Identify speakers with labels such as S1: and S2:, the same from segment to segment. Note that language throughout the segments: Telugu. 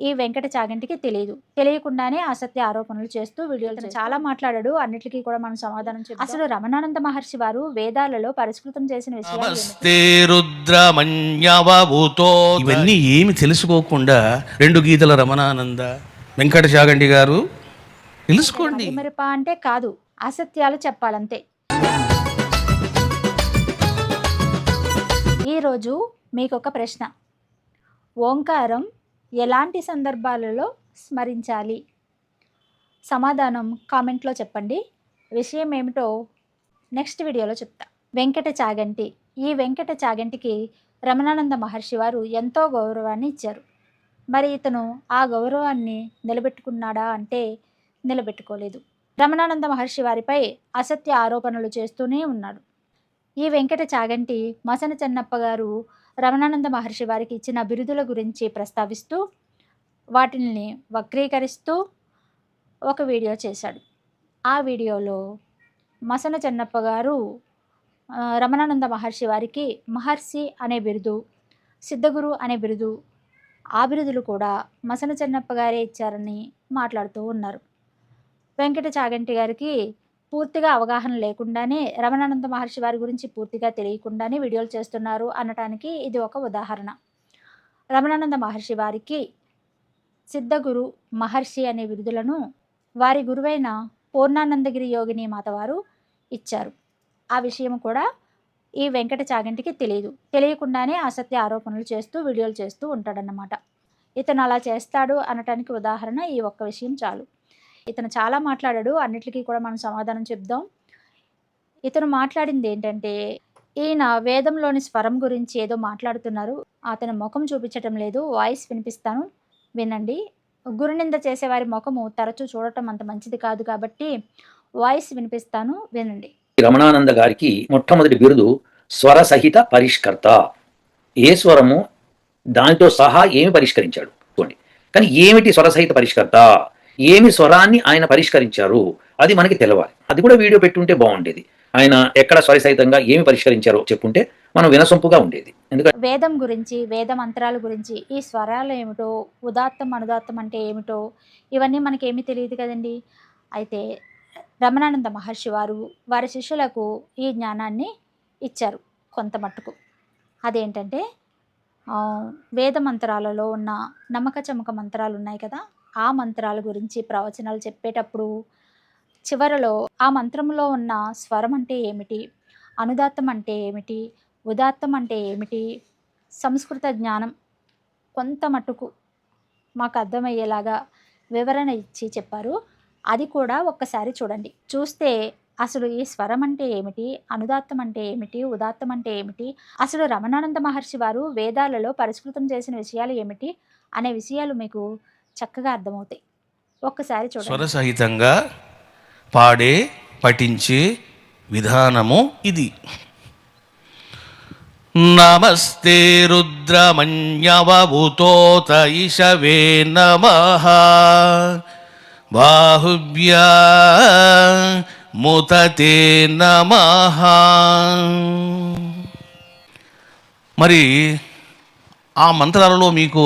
S1: ఈ వెంకట చాగంటికి తెలియదు. తెలియకుండానే అసత్య ఆరోపణలు చేస్తూ వీడియోలు చాలా మాట్లాడాడు. అన్నిటికీ కూడా మనం సమాధానం చెప్తాం. అసలు రమణానంద మహర్షి వారు వేదాలలో పరిష్కృతం చేసిన విషయాలు
S2: ఇవన్నీ ఏమి తెలుసుకోకుండా 2 గీతల రమణానంద వెంకట చాగంటి గారు తెలుసుకోండి.
S1: మరిపా అంటే కాదు, అసత్యాలు చెప్పాలంతే. ఈరోజు మీకు ఒక ప్రశ్న. ఓంకారం ఎలాంటి సందర్భాలలో స్మరించాలి? సమాధానం కామెంట్లో చెప్పండి. విషయం ఏమిటో నెక్స్ట్ వీడియోలో చెప్తా. వెంకట చాగంటి. ఈ వెంకట చాగంటికి రమణానంద మహర్షి వారు ఎంతో గౌరవాన్ని ఇచ్చారు. మరి ఇతను ఆ గౌరవాన్ని నిలబెట్టుకున్నాడా అంటే నిలబెట్టుకోలేదు. రమణానంద మహర్షి వారిపై అసత్య ఆరోపణలు చేస్తూనే ఉన్నాడు. ఈ వెంకట చాగంటి మసన చెన్నప్ప గారు రమణానంద మహర్షి వారికి ఇచ్చిన బిరుదుల గురించి ప్రస్తావిస్తూ వాటిని వక్రీకరిస్తూ ఒక వీడియో చేశాడు. ఆ వీడియోలో మసన చెన్నప్ప గారు రమణానంద మహర్షి వారికి మహర్షి అనే బిరుదు, సిద్ధగురు అనే బిరుదు, ఆ బిరుదులు కూడా మసన చెన్నప్ప గారే ఇచ్చారని మాట్లాడుతూ ఉన్నారు. వెంకట చాగంటి గారికి పూర్తిగా అవగాహన లేకుండానే, రమణానంద మహర్షి వారి గురించి పూర్తిగా తెలియకుండానే వీడియోలు చేస్తున్నారు అనటానికి ఇది ఒక ఉదాహరణ. రమణానంద మహర్షి వారికి సిద్ధగురు, మహర్షి అనే బిరుదులను వారి గురువైన పూర్ణానందగిరి యోగిని మాత వారు ఇచ్చారు. ఆ విషయం కూడా ఈ వెంకట చాగంటికి తెలియదు. తెలియకుండానే అసత్య ఆరోపణలు చేస్తూ వీడియోలు చేస్తూ ఉంటాడన్నమాట. ఇతను అలా చేస్తాడు అనటానికి ఉదాహరణ ఈ ఒక్క విషయం చాలు. ఇతను చాలా మాట్లాడాడు. అన్నిటికీ కూడా మనం సమాధానం చెప్దాం. ఇతను మాట్లాడింది ఏంటంటే, ఈయన వేదంలోని స్వరం గురించి ఏదో మాట్లాడుతున్నారు. అతని ముఖం చూపించటం లేదు, వాయిస్ వినిపిస్తాను వినండి. గురునింద చేసేవారి ముఖము తరచూ చూడటం అంత మంచిది కాదు కాబట్టి వాయిస్ వినిపిస్తాను వినండి.
S3: రమణానంద గారికి మొట్టమొదటి బిరుదు స్వర సహిత పరిష్కర్త. ఏ స్వరము దానితో సహా ఏమి పరిష్కరించాడు చూడండి. కానీ ఏమిటి స్వరసహిత పరిష్కర్త, ఏమి స్వరాన్ని ఆయన పరిష్కరించారు అది మనకి తెలవాలి. అది కూడా వీడియో పెట్టుంటే బాగుండేది. ఆయన ఎక్కడ స్వరసహితంగా ఏమి పరిష్కరించారో చెప్పుంటే మనం వినసొంపుగా ఉండేది. ఎందుకంటే
S1: వేదం గురించి, వేద మంత్రాల గురించి, ఈ స్వరాలు ఏమిటో, ఉదాత్తం అనుదాత్తం అంటే ఏమిటో ఇవన్నీ మనకేమీ తెలియదు కదండి. అయితే రమణానంద మహర్షి వారు వారి శిష్యులకు ఈ జ్ఞానాన్ని ఇచ్చారు కొంత మట్టుకు. అదేంటంటే వేద మంత్రాలలో ఉన్న నమ్మక చమక మంత్రాలు ఉన్నాయి కదా, ఆ మంత్రాల గురించి ప్రవచనాలు చెప్పేటప్పుడు చివరలో ఆ మంత్రంలో ఉన్న స్వరం అంటే ఏమిటి, అనుదాత్తం అంటే ఏమిటి, ఉదాత్తం అంటే ఏమిటి, సంస్కృత జ్ఞానం కొంత మట్టుకు మాకు అర్థమయ్యేలాగా వివరణ ఇచ్చి చెప్పారు. అది కూడా ఒక్కసారి చూడండి. చూస్తే అసలు ఈ స్వరం అంటే ఏమిటి, అనుదాత్తం అంటే ఏమిటి, ఉదాత్తం అంటే ఏమిటి, అసలు రమణానంద మహర్షి వారు వేదాలలో పరిష్కృతం చేసిన విషయాలు ఏమిటి అనే విషయాలు మీకు చక్కగా అర్థమవుతాయి. ఒక్కసారి చూడండి.
S2: స్వరసహితంగా పాడే పఠించే విధానము ఇది. నమస్తే రుద్రమన్యవభూతోత ఇషవే నమః బాహుభ్యా ముతతే నమః. మరి ఆ మంత్రాలలో మీకు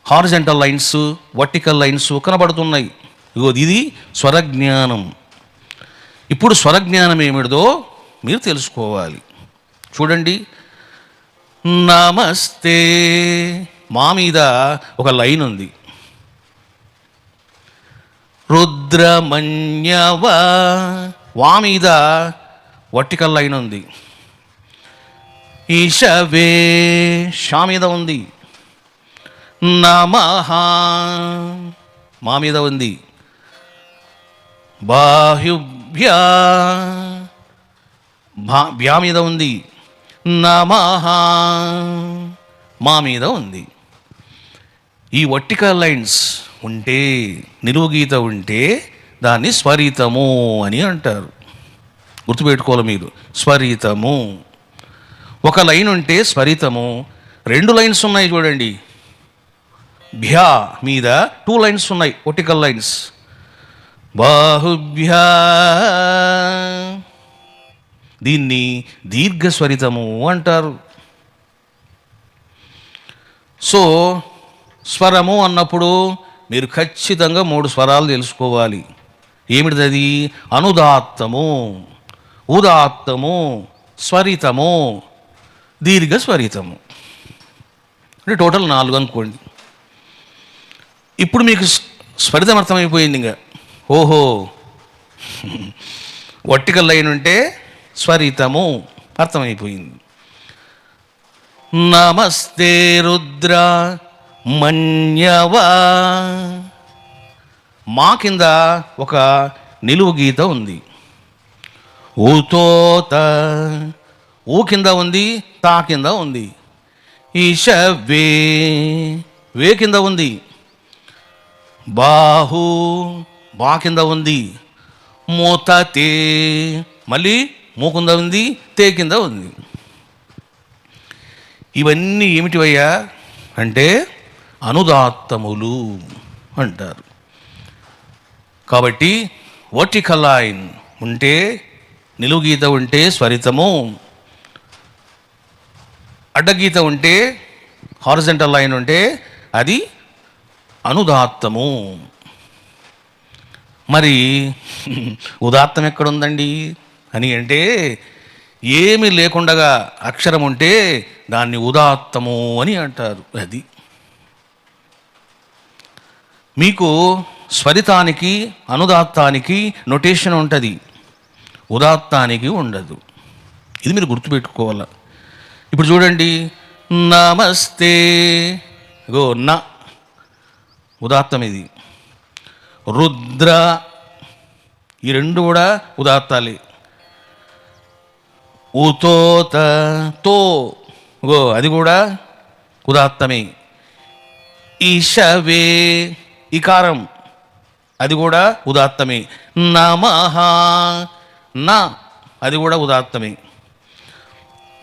S2: హారిజంటల్ లైన్స్, వర్టికల్ లైన్స్ కనబడుతున్నాయి. ఇది స్వరజ్ఞానం. ఇప్పుడు స్వరజ్ఞానం ఏమిటిదో మీరు తెలుసుకోవాలి. చూడండి. నమస్తే మా మీద ఒక లైన్ ఉంది. రుద్రమన్యవ వా మీద వర్టికల్ లైన్ ఉంది. ఈశవే షా మీద ఉంది. నమః మా మీద ఉంది. బాహుభ్యా భ్యా మీద ఉంది. నమః మా మీద ఉంది. ఈ వర్టికల్ లైన్స్ ఉంటే, నిలువు గీత ఉంటే దాన్ని స్వరితము అని అంటారు. గుర్తుపెట్టుకోవాలి మీరు. స్వరితము. ఒక లైన్ ఉంటే స్వరితము. 2 లైన్స్ ఉన్నాయి చూడండి. భ్యా మీద 2 లైన్స్ ఉన్నాయి, వర్టికల్ లైన్స్. బాహుభ్యా దీన్ని దీర్ఘస్వరితము అంటారు. సో స్వరము అన్నప్పుడు మీరు ఖచ్చితంగా 3 స్వరాలు తెలుసుకోవాలి. ఏమిటిది అది? అనుదాత్తము, ఉదాత్తము, స్వరితము, దీర్ఘ స్వరితము. అంటే టోటల్ 4 అనుకోండి. ఇప్పుడు మీకు స్వరితం అర్థమైపోయింది. ఇంకా ఓహో, వర్టికల్ లైన్ ఉంటే స్వరితము అర్థమైపోయింది. నమస్తే రుద్ర మన్యవా. మా కింద ఒక నిలువు గీత ఉంది. ఊతోత, ఊ కింద ఉంది, తా కింద ఉంది. ఈశవే, వే కింద ఉంది. బాహు, బా కింద ఉంది. మోతతే, మళ్ళీ మూ కింద ఉంది, తే కింద ఉంది. ఇవన్నీ ఏమిటివయ్యా అంటే అనుదాత్తములు అంటారు. కాబట్టి వర్టికల్ లైన్ ఉంటే, నిలువు గీత ఉంటే స్వరితము, అడ్డగీత ఉంటే హారిజంటల్ లైన్ ఉంటే అది అనుదాత్తము. మరి ఉదాత్తం ఎక్కడుందండి అని అంటే, ఏమీ లేకుండగా అక్షరం ఉంటే దాన్ని ఉదాత్తము అని అంటారు. అది మీకు స్వరితానికి అనుదాత్తానికి నొటేషన్ ఉంటుంది, ఉదాత్తానికి ఉండదు. ఇది మీరు గుర్తుపెట్టుకోవాలి. ఇప్పుడు చూడండి, నమస్తే, గో నా ఉదాత్తం ఇది. రుద్ర, ఈ రెండు కూడా ఉదాత్తాలే. ఉతోత, తో, గో అది కూడా ఉదాత్తమే. ఈశవే, ఇకారం, అది కూడా ఉదాత్తమే. నమః, నా, అది కూడా ఉదాత్తమే.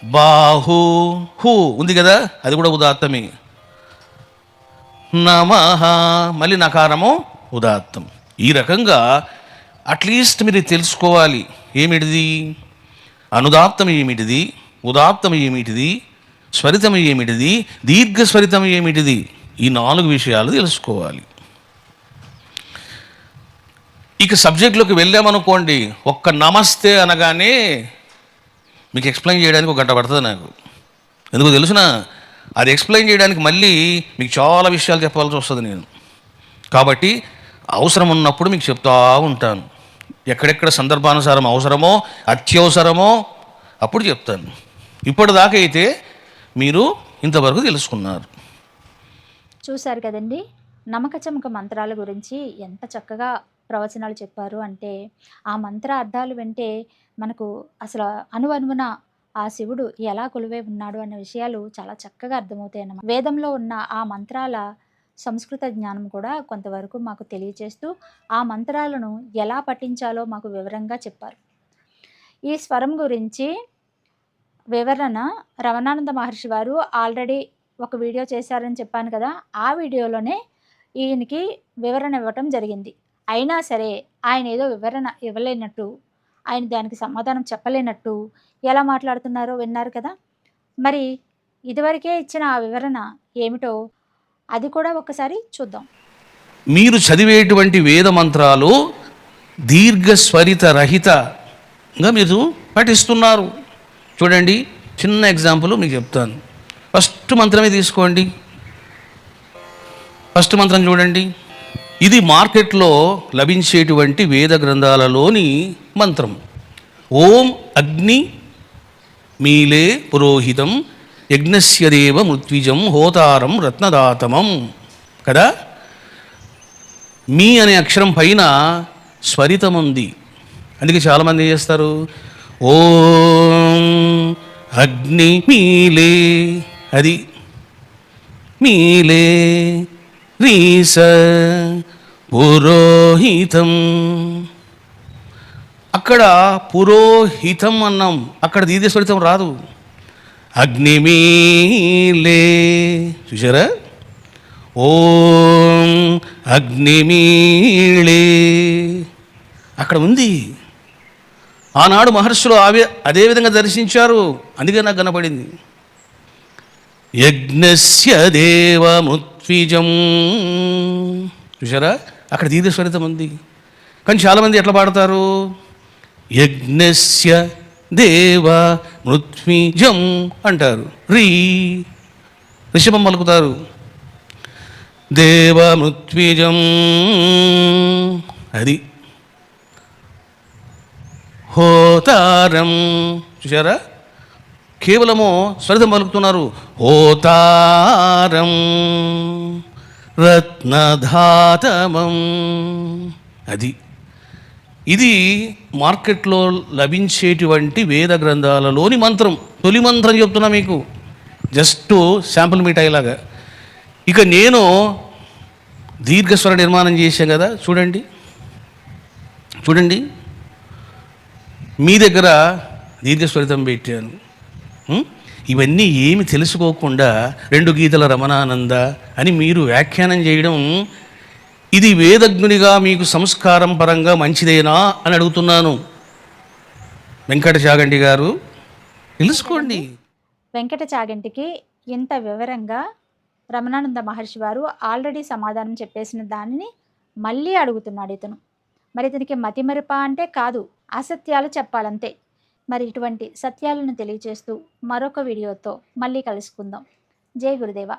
S2: బాహు, హు ఉంది కదా, అది కూడా ఉదాత్తమే. నమః, మళ్ళీ నకారము ఉదాత్తం. ఈ రకంగా అట్లీస్ట్ మీరు తెలుసుకోవాలి. ఏమిటిది అనుదాత్తం, ఏమిటిది ఉదాత్తం, ఏమిటిది స్వరితం, ఏమిటిది దీర్ఘ స్వరితం, ఏమిటిది, ఈ 4 విషయాలు తెలుసుకోవాలి. ఇక సబ్జెక్టులోకి వెళ్ళామనుకోండి, ఒక్క నమస్తే అనగానే మీకు ఎక్స్ప్లెయిన్ చేయడానికి 1 గంట పడుతుంది నాకు. ఎందుకు తెలుసునా? అది ఎక్స్ప్లెయిన్ చేయడానికి మళ్ళీ మీకు చాలా విషయాలు చెప్పాల్సి వస్తుంది నేను. కాబట్టి అవసరం ఉన్నప్పుడు మీకు చెప్తా ఉంటాను. ఎక్కడెక్కడ సందర్భానుసారం అవసరమో అత్యవసరమో అప్పుడు చెప్తాను. ఇప్పటిదాకా అయితే మీరు ఇంతవరకు తెలుసుకున్నారు.
S1: చూశారు కదండి, నమక చమక మంత్రాల గురించి ఎంత చక్కగా ప్రవచనాలు చెప్పారు అంటే, ఆ మంత్ర అర్థాలు వింటే మనకు అసలు అణువణువున ఆ శివుడు ఎలా కొలువై ఉన్నాడు అనే విషయాలు చాలా చక్కగా అర్థమవుతాయి అన్నమాట. వేదంలో ఉన్న ఆ మంత్రాల సంస్కృత జ్ఞానం కూడా కొంతవరకు మాకు తెలియచేస్తూ, ఆ మంత్రాలను ఎలా పఠించాలో మాకు వివరంగా చెప్పారు. ఈ స్వరం గురించి వివరణ రమణానంద మహర్షి వారు ఆల్రెడీ ఒక వీడియో చేశారని చెప్పాను కదా, ఆ వీడియోలోనే ఈయనకి వివరణ ఇవ్వటం జరిగింది. అయినా సరే ఆయన ఏదో వివరణ ఇవ్వలేనట్టు, ఆయన దానికి సమాధానం చెప్పలేనట్టు ఎలా మాట్లాడుతున్నారో విన్నారు కదా. మరి ఇదివరకే ఇచ్చిన ఆ వివరణ ఏమిటో అది కూడా ఒకసారి చూద్దాం.
S2: మీరు చదివేటువంటి వేద మంత్రాలు దీర్ఘస్వరిత రహితంగా మీరు పఠిస్తున్నారు. చూడండి, చిన్న ఎగ్జాంపుల్ మీకు చెప్తాను. ఫస్ట్ మంత్రమే తీసుకోండి. ఫస్ట్ మంత్రం చూడండి. ఇది మార్కెట్లో లభించేటువంటి వేద గ్రంథాలలోని మంత్రం. ఓం అగ్ని మీలే పురోహితం యజ్ఞస్య దేవ మృత్విజం హోతారం రత్నదాతమం కదా. మీ అనే అక్షరం పైన స్వరితం ఉంది. అందుకే చాలామంది ఏం చేస్తారు, ఓం అగ్ని మీలే, అది మీలే రీస పురోహితం. అక్కడ పురోహితం అన్నాం, అక్కడ దీర్ఘస్వరితం రాదు. అగ్నిమీలే, చూసారా? ఓం అగ్నిమీళే అక్కడ ఉంది. ఆనాడు మహర్షులు అదే విధంగా దర్శించారు, అందుకే నాకు కనపడింది. యజ్ఞస్య దేవమృత్విజం. చూసారా, అక్కడ దీర్ఘస్వరితం ఉంది. కానీ చాలామంది ఎట్లా పాడతారు? యజ్ఞస్య దేవ మృత్విజం అంటారు. రిషభం పలుకుతారు. దేవ మృత్విజం, అది. హోతారం, చూసారా, కేవలము స్వరితం పలుకుతున్నారు. హోతారం రత్నధాతమం, అది. ఇది మార్కెట్లో లభించేటువంటి వేద గ్రంథాలలోని మంత్రం. తొలి మంత్రం చెప్తున్నా మీకు, జస్ట్ శాంపుల్ మిఠాయిలాగా. ఇక నేను దీర్ఘస్వర నిర్మాణం చేశాను కదా, చూడండి చూడండి, మీ దగ్గర దీర్ఘస్వరితం పెట్టాను. ఇవన్నీ ఏమి తెలుసుకోకుండా 2 గీతల రమణానంద అని మీరు వ్యాఖ్యానం చేయడం, ఇది వేదజ్ఞునిగా మీకు సంస్కారం పరంగా మంచిదేనా అని అడుగుతున్నాను. వెంకట చాగంటి గారు, తెలుసుకోండి.
S1: వెంకట చాగంటికి ఇంత వివరంగా రమణానంద మహర్షి వారు ఆల్రెడీ సమాధానం చెప్పేసిన దానిని మళ్ళీ అడుగుతున్నాడు ఇతను. మరి ఇతనికి మతిమరుప అంటే కాదు, అసత్యాలు చెప్పాలంతే. మరి ఇటువంటి సత్యాలను తెలియజేస్తూ మరొక వీడియోతో మళ్ళీ కలుసుకుందాం. జై గురుదేవ.